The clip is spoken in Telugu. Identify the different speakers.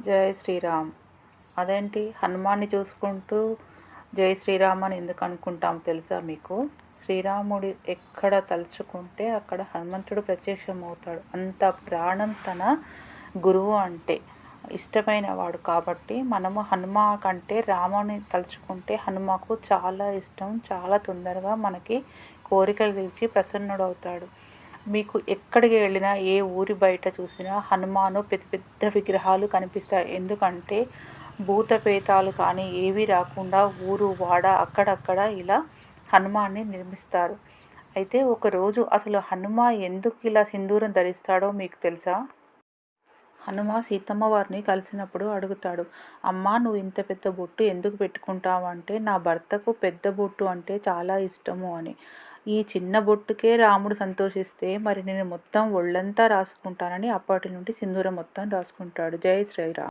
Speaker 1: జై శ్రీరామ్. అదేంటి హనుమాన్ని చూసుకుంటూ జై శ్రీరామ్ అని ఎందుకు అనుకుంటాం తెలుసా మీకు? శ్రీరాముడు ఎక్కడ తలుచుకుంటే అక్కడ హనుమంతుడు ప్రత్యక్షమవుతాడు. అంత ప్రాణం తన గురువు అంటే ఇష్టమైన వాడు కాబట్టి మనము హనుమ కంటే రాముని తలుచుకుంటే హనుమకు చాలా ఇష్టం. చాలా తొందరగా మనకి కోరికలు తీర్చి ప్రసన్నుడవుతాడు. మీకు ఎక్కడికి వెళ్ళినా ఏ ఊరి బయట చూసినా హనుమాను పెద్ద పెద్ద విగ్రహాలు కనిపిస్తాయి. ఎందుకంటే భూత ప్రేతాలు కానీ ఏవి రాకుండా ఊరు వాడ అక్కడక్కడ ఇలా హనుమాన్ని నిర్మిస్తారు. అయితే ఒకరోజు అసలు హనుమ ఎందుకు ఇలా సింధూరం ధరిస్తాడో మీకు తెలుసా? హనుమ సీతమ్మ వారిని కలిసినప్పుడు అడుగుతాడు, అమ్మా నువ్వు ఇంత పెద్ద బొట్టు ఎందుకు పెట్టుకుంటావు అంటే, నా భర్తకు పెద్ద బొట్టు అంటే చాలా ఇష్టము అని. ఈ చిన్న బొట్టుకే రాముడు సంతోషిస్తే మరి నేను మొత్తం ఒళ్ళంతా రాసుకుంటానని అప్పటి నుండి సింధూరం మొత్తం రాసుకుంటాడు. జై శ్రీరామ్.